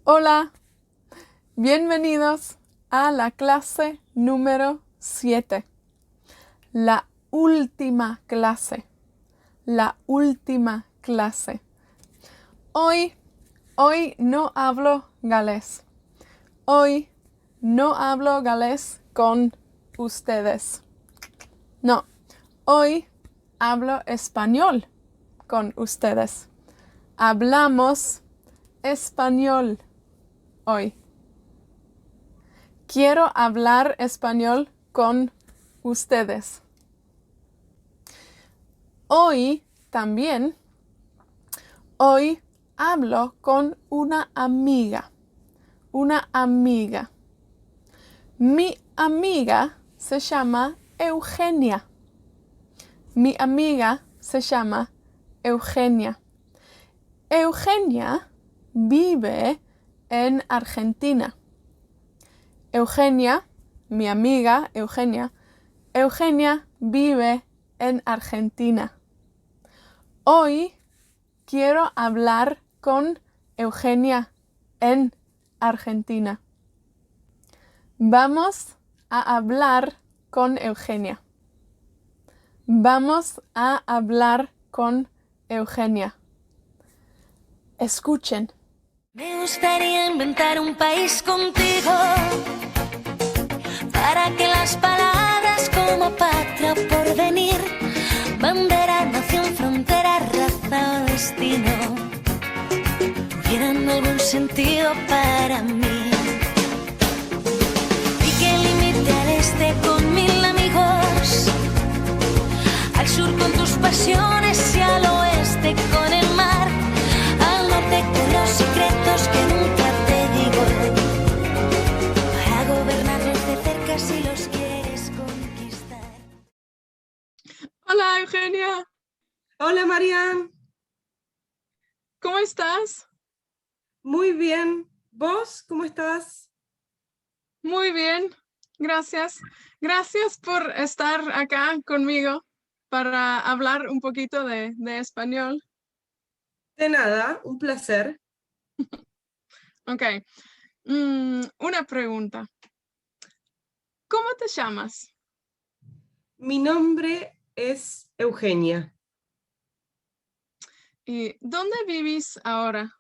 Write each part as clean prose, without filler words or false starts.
Hola, bienvenidos a la clase número 7, la última clase, la última clase. Hoy no hablo galés. Hoy no hablo galés con ustedes. No, hoy hablo español con ustedes. Hablamos español hoy. Quiero hablar español con ustedes. Hoy también, hoy hablo con una amiga. Una amiga. Mi amiga se llama Eugenia. Mi amiga se llama Eugenia. Eugenia vive en Argentina. Eugenia, mi amiga Eugenia, Eugenia vive en Argentina. Hoy quiero hablar con Eugenia en Argentina. Vamos a hablar con Eugenia. Vamos a hablar con Eugenia. Escuchen. Me gustaría inventar un país contigo para que las palabras como patria o porvenir, bandera, nación, frontera, raza o destino tuvieran algún sentido para mí. Y que limite al este con 1000 amigos, al sur con tus pasiones y al oeste con el mar, al norte con los secretos que nunca te digo, para gobernarlos de cerca si los quieres conquistar. Hola, Eugenia. Hola, Marian. ¿Cómo estás? Muy bien. ¿Vos cómo estás? Muy bien, gracias. Gracias por estar acá conmigo para hablar un poquito de español. De nada, un placer. Ok, una pregunta. ¿Cómo te llamas? Mi nombre es Eugenia. ¿Y dónde vivís ahora?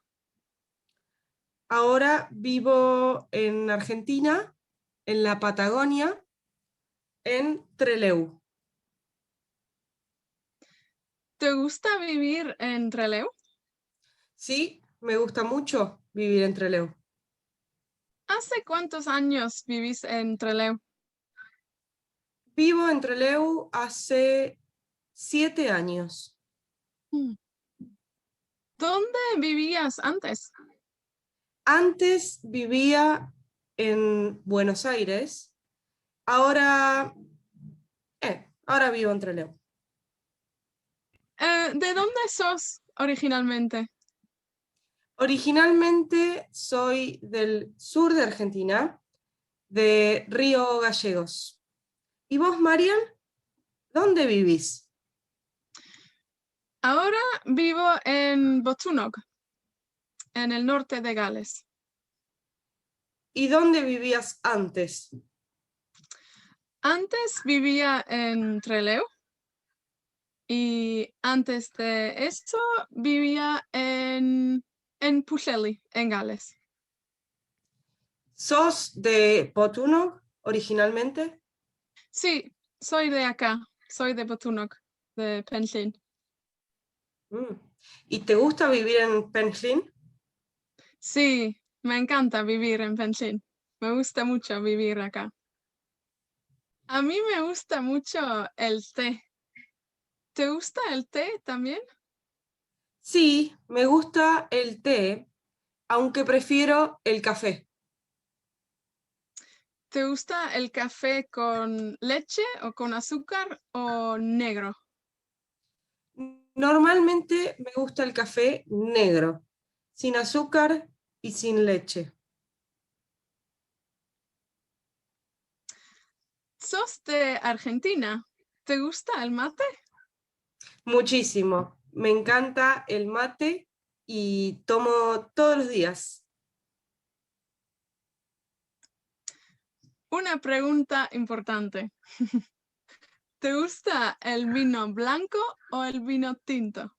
Ahora vivo en Argentina, en la Patagonia, en Trelew. ¿Te gusta vivir en Trelew? Sí, me gusta mucho vivir en Trelew. ¿Hace cuántos años vivís en Trelew? Vivo en Trelew hace 7 años. Mm. ¿Dónde vivías antes? Antes vivía en Buenos Aires, ahora, ahora vivo en Trelew. ¿De dónde sos originalmente? Originalmente soy del sur de Argentina, de Río Gallegos. ¿Y vos, Marian? ¿Dónde vivís? Ahora vivo en Botunog, en el norte de Gales. ¿Y dónde vivías antes? Antes vivía en Trelew y antes de eso vivía en Pwllheli, en Gales. ¿Sos de Botunog originalmente? Sí, soy de acá, soy de Botunog, de Penllyn. Mm. ¿Y te gusta vivir en Penllyn? Sí, me encanta vivir en Penllyn. Me gusta mucho vivir acá. A mí me gusta mucho el té. ¿Te gusta el té también? Sí, me gusta el té, aunque prefiero el café. ¿Te gusta el café con leche o con azúcar o negro? Normalmente me gusta el café negro, sin azúcar y sin leche. ¿Sos de Argentina? ¿Te gusta el mate? Muchísimo. Me encanta el mate y tomo todos los días. una pregunta importante. ¿Te gusta el vino blanco o el vino tinto?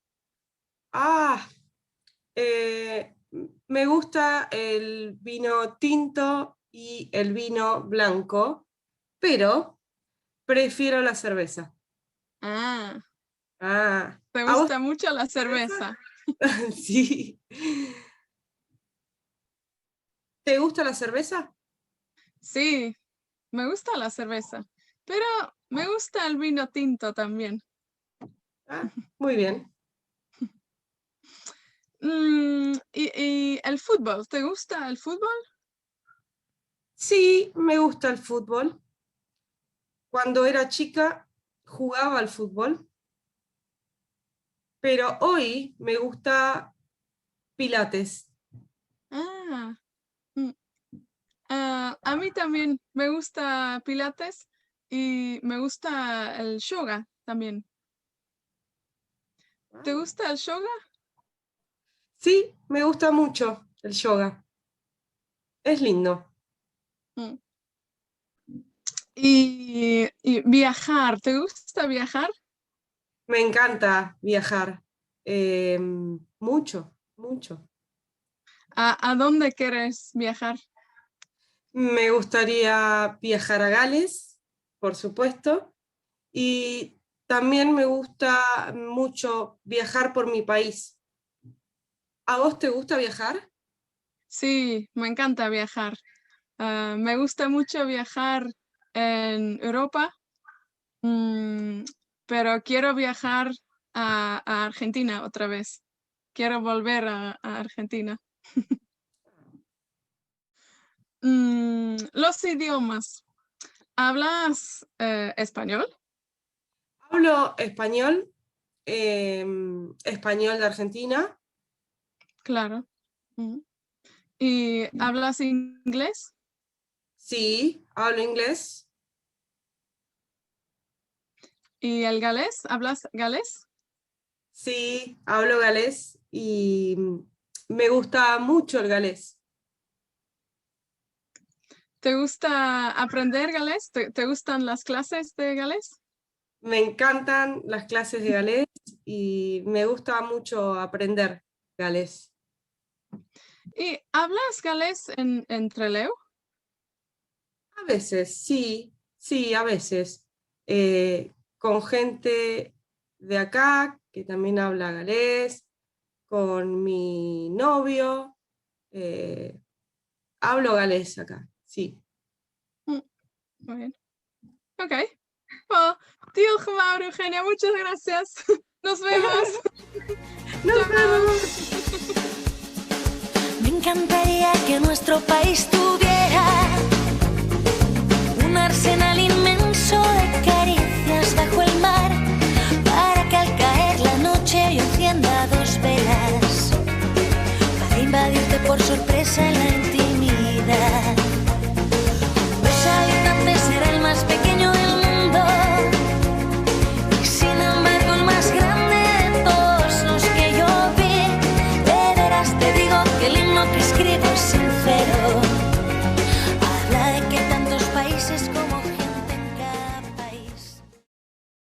Me gusta el vino tinto y el vino blanco, pero prefiero la cerveza. Ah, ¿te ¿a vos gusta mucho la cerveza? Sí. ¿Te gusta la cerveza? Sí, me gusta la cerveza, pero me gusta el vino tinto también. Muy bien. ¿Y el fútbol? ¿Te gusta el fútbol? Sí, me gusta el fútbol. Cuando era chica jugaba al fútbol, pero hoy me gusta Pilates. Ah, mm, a mí también me gusta Pilates y me gusta el yoga también. ¿Te gusta el yoga? Sí, me gusta mucho el yoga. Es lindo. Mm. Y viajar, ¿te gusta viajar? Me encanta viajar. Mucho, mucho. ¿A dónde quieres viajar? Me gustaría viajar a Gales, por supuesto, y también me gusta mucho viajar por mi país. ¿A vos te gusta viajar? Sí, me encanta viajar. Me gusta mucho viajar en Europa, mm, pero quiero viajar a Argentina otra vez. Quiero volver a Argentina. Los idiomas. ¿Hablas español? Hablo español, español de Argentina. Claro. Mm. ¿Y hablas inglés? Sí, hablo inglés. ¿Y el galés? ¿Hablas galés? Sí, hablo galés y me gusta mucho el galés. ¿Te gusta aprender galés? ¿Te gustan las clases de galés? Me encantan las clases de galés y me gusta mucho aprender galés. ¿Y hablas galés en Trelew? A veces, sí, sí, a veces. Con gente de acá que también habla galés, con mi novio, hablo galés acá, sí. Muy bien. Ok. Well, Diolch yn fawr, Eugenia. Muchas gracias. Nos vemos. Nos Chao. vemos. Me encantaría que nuestro país tuviera un arsenal inmenso de caricias bajo el mar, para que al caer la noche yo encienda 2 velas, para invadirte por sorpresa en la intimidad.